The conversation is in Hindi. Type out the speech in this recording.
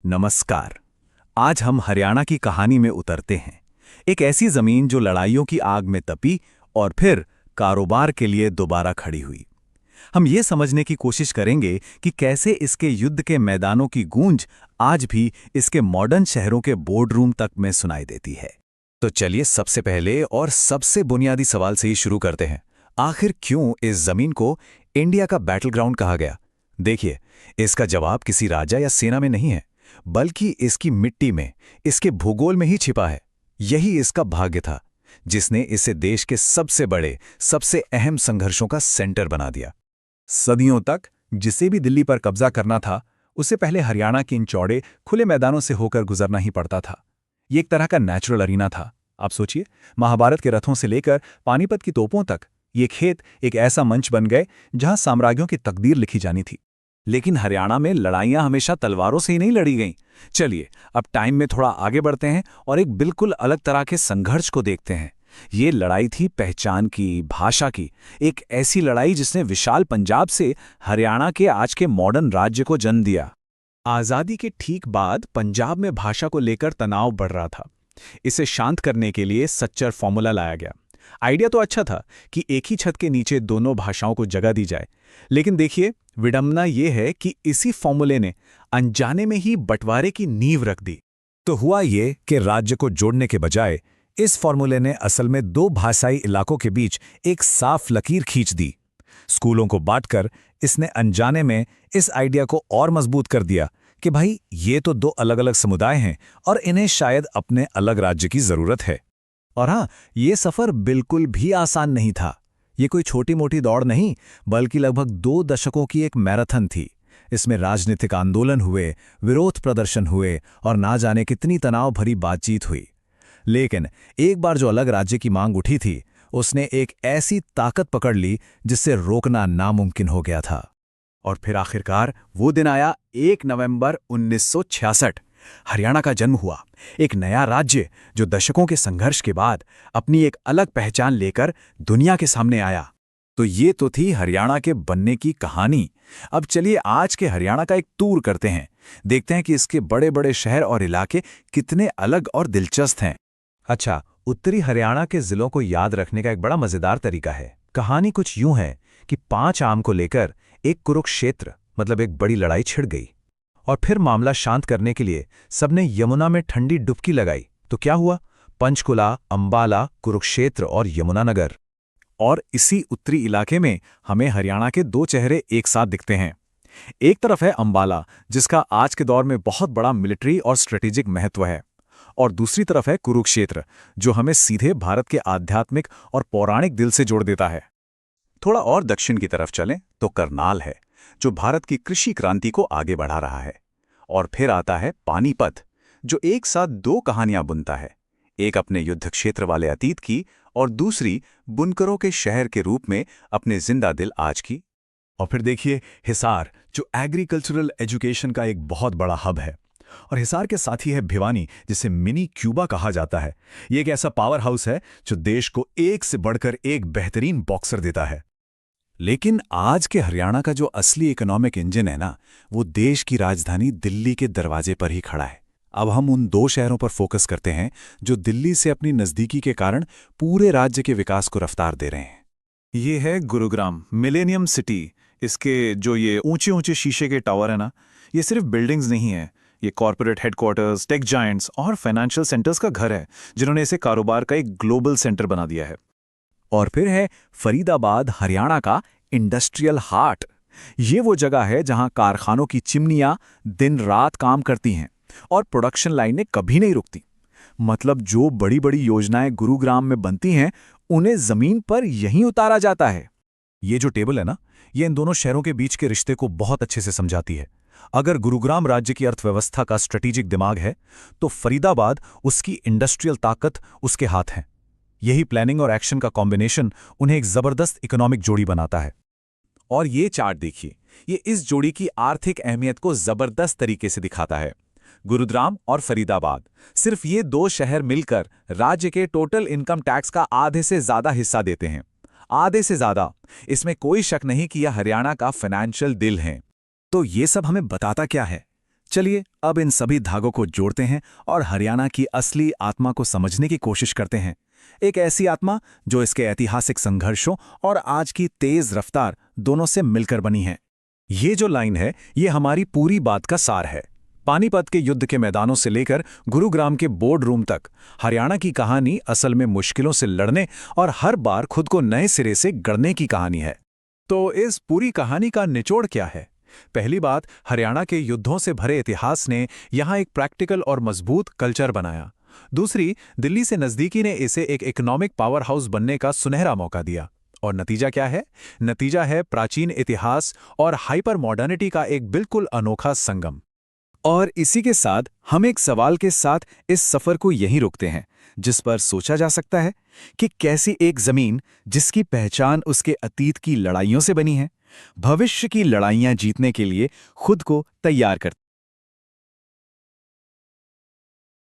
नमस्कार। आज हम हरियाणा की कहानी में उतरते हैं। एक ऐसी जमीन जो लड़ाइयों की आग में तपी और फिर कारोबार के लिए दोबारा खड़ी हुई। हम ये समझने की कोशिश करेंगे कि कैसे इसके युद्ध के मैदानों की गूंज आज भी इसके मॉडर्न शहरों के बोर्डरूम तक में सुनाई देती है। तो चलिए सबसे पहले और सबसे बुनियादी सवाल से ही शुरू करते हैं। आखिर क्यों इस जमीन को इंडिया का बैटल ग्राउंड कहा गया? देखिए, इसका जवाब किसी राजा या सेना में नहीं है, बल्कि इसकी मिट्टी में, इसके भूगोल में ही छिपा है। यही इसका भाग्य था, जिसने इसे देश के सबसे बड़े, सबसे अहम संघर्षों का सेंटर बना दिया। सदियों तक जिसे भी दिल्ली पर कब्जा करना था, उसे पहले हरियाणा के इन चौड़े, खुले मैदानों से होकर गुजरना ही पड़ता था। ये एक तरह का नेचुरल अरीना था। आप सोचिए, महाभारत के रथों से लेकर पानीपत की तोपों तक ये खेत एक ऐसा मंच बन गए जहां साम्राज्यों की तकदीर लिखी जानी थी। लेकिन हरियाणा में लड़ाइयां हमेशा तलवारों से ही नहीं लड़ी गईं। चलिए अब टाइम में थोड़ा आगे बढ़ते हैं और एक बिल्कुल अलग तरह के संघर्ष को देखते हैं। ये लड़ाई थी पहचान की, भाषा की। एक ऐसी लड़ाई जिसने विशाल पंजाब से हरियाणा के आज के मॉडर्न राज्य को जन्म दिया। आज़ादी के ठीक बाद पंजाब में भाषा को लेकर तनाव बढ़ रहा था। इसे शांत करने के लिए सच्चर फॉर्मूला लाया गया। आइडिया तो अच्छा था कि एक ही छत के नीचे दोनों भाषाओं को जगह दी जाए, लेकिन देखिए, विडंबना यह है कि इसी फॉर्मूले ने अनजाने में ही बंटवारे की नींव रख दी। तो हुआ ये कि राज्य को जोड़ने के बजाय इस फॉर्मूले ने असल में दो भाषाई इलाकों के बीच एक साफ लकीर खींच दी। स्कूलों को बांटकर इसने अनजाने में इस आइडिया को और मजबूत कर दिया कि भाई, ये तो दो अलग अलग समुदाय हैं और इन्हें शायद अपने अलग राज्य की जरूरत है। और हाँ, ये सफर बिल्कुल भी आसान नहीं था। ये कोई छोटी मोटी दौड़ नहीं, बल्कि लगभग 2 दशकों की एक मैराथन थी। इसमें राजनीतिक आंदोलन हुए, विरोध प्रदर्शन हुए और ना जाने कितनी तनाव भरी बातचीत हुई। लेकिन एक बार जो अलग राज्य की मांग उठी थी, उसने एक ऐसी ताकत पकड़ ली जिससे रोकना नामुमकिन हो गया था। और फिर आखिरकार वो दिन आया, 1 नवंबर 1966। हरियाणा का जन्म हुआ, एक नया राज्य जो दशकों के संघर्ष के बाद अपनी एक अलग पहचान लेकर दुनिया के सामने आया। तो ये तो थी हरियाणा के बनने की कहानी। अब चलिए आज के हरियाणा का एक टूर करते हैं। देखते हैं कि इसके बड़े बड़े शहर और इलाके कितने अलग और दिलचस्प हैं। अच्छा, उत्तरी हरियाणा के जिलों को याद रखने का एक बड़ा मजेदार तरीका है। कहानी कुछ यूं है कि 5 आम को लेकर एक कुरुक्षेत्र मतलब एक बड़ी लड़ाई छिड़ गई, और फिर मामला शांत करने के लिए सबने यमुना में ठंडी डुबकी लगाई। तो क्या हुआ? पंचकुला, अंबाला, कुरुक्षेत्र और यमुनानगर। और इसी उत्तरी इलाके में हमें हरियाणा के 2 चेहरे एक साथ दिखते हैं। एक तरफ है अंबाला, जिसका आज के दौर में बहुत बड़ा मिलिट्री और स्ट्रेटेजिक महत्व है, और दूसरी तरफ है कुरुक्षेत्र, जो हमें सीधे भारत के आध्यात्मिक और पौराणिक दिल से जोड़ देता है। थोड़ा और दक्षिण की तरफ चलें तो करनाल है, जो भारत की कृषि क्रांति को आगे बढ़ा रहा है। और फिर आता है पानीपत, जो एक साथ 2 कहानियां बुनता है, एक अपने युद्ध क्षेत्र वाले अतीत की और दूसरी बुनकरों के शहर के रूप में अपने जिंदा दिल आज की। और फिर देखिए हिसार, जो एग्रीकल्चरल एजुकेशन का एक बहुत बड़ा हब है। और हिसार के साथ ही है भिवानी, जिसे मिनी क्यूबा कहा जाता है। ये एक ऐसा पावर हाउस है जो देश को एक से बढ़कर एक बेहतरीन बॉक्सर देता है। लेकिन आज के हरियाणा का जो असली इकोनॉमिक इंजन है ना, वो देश की राजधानी दिल्ली के दरवाजे पर ही खड़ा है। अब हम उन 2 शहरों पर फोकस करते हैं जो दिल्ली से अपनी नज़दीकी के कारण पूरे राज्य के विकास को रफ्तार दे रहे हैं। ये है गुरुग्राम, मिलेनियम सिटी। इसके जो ये ऊंचे ऊंचे शीशे के टावर है ना, ये सिर्फ बिल्डिंग्स नहीं है, ये कॉर्पोरेट हेडक्वार्टर्स, टेक जायंट्स और फाइनेंशियल सेंटर्स का घर है, जिन्होंने इसे कारोबार का एक ग्लोबल सेंटर बना दिया है। और फिर है फरीदाबाद, हरियाणा का इंडस्ट्रियल हार्ट। ये वो जगह है जहां कारखानों की चिमनियां दिन रात काम करती हैं और प्रोडक्शन लाइनें कभी नहीं रुकती। मतलब जो बड़ी बड़ी योजनाएं गुरुग्राम में बनती हैं, उन्हें जमीन पर यहीं उतारा जाता है। ये जो टेबल है ना, ये इन दोनों शहरों के बीच के रिश्ते को बहुत अच्छे से समझाती है। अगर गुरुग्राम राज्य की अर्थव्यवस्था का स्ट्रेटेजिक दिमाग है, तो फरीदाबाद उसकी इंडस्ट्रियल ताकत उसके हाथ है। यही प्लानिंग और एक्शन का कॉम्बिनेशन उन्हें एक जबरदस्त इकोनॉमिक जोड़ी बनाता है। और ये चार्ट देखिए, ये इस जोड़ी की आर्थिक अहमियत को जबरदस्त तरीके से दिखाता है। गुरुग्राम और फरीदाबाद, सिर्फ ये 2 शहर मिलकर राज्य के टोटल इनकम टैक्स का आधे से ज्यादा हिस्सा देते हैं। आधे से ज्यादा। इसमें कोई शक नहीं कि यह हरियाणा का फाइनेंशियल दिल है। तो ये सब हमें बताता क्या है? चलिए अब इन सभी धागों को जोड़ते हैं और हरियाणा की असली आत्मा को समझने की कोशिश करते हैं। एक ऐसी आत्मा जो इसके ऐतिहासिक संघर्षों और आज की तेज रफ्तार दोनों से मिलकर बनी है। ये जो लाइन है, ये हमारी पूरी बात का सार है। पानीपत के युद्ध के मैदानों से लेकर गुरुग्राम के बोर्ड रूम तक हरियाणा की कहानी असल में मुश्किलों से लड़ने और हर बार खुद को नए सिरे से गढ़ने की कहानी है। तो इस पूरी कहानी का निचोड़ क्या है? पहली बात, हरियाणा के युद्धों से भरे इतिहास ने यहाँ एक प्रैक्टिकल और मजबूत कल्चर बनाया। दूसरी, दिल्ली से नज़दीकी ने इसे एक इकोनॉमिक पावर हाउस बनने का सुनहरा मौका दिया। और नतीजा क्या है? नतीजा है प्राचीन इतिहास और हाइपर मॉडर्निटी का एक बिल्कुल अनोखा संगम। और इसी के साथ हम एक सवाल के साथ इस सफर को यहीं रोकते हैं, जिस पर सोचा जा सकता है कि कैसी एक जमीन जिसकी पहचान उसके अतीत की लड़ाइयों से बनी है, भविष्य की लड़ाइयां जीतने के लिए खुद को तैयार करती है।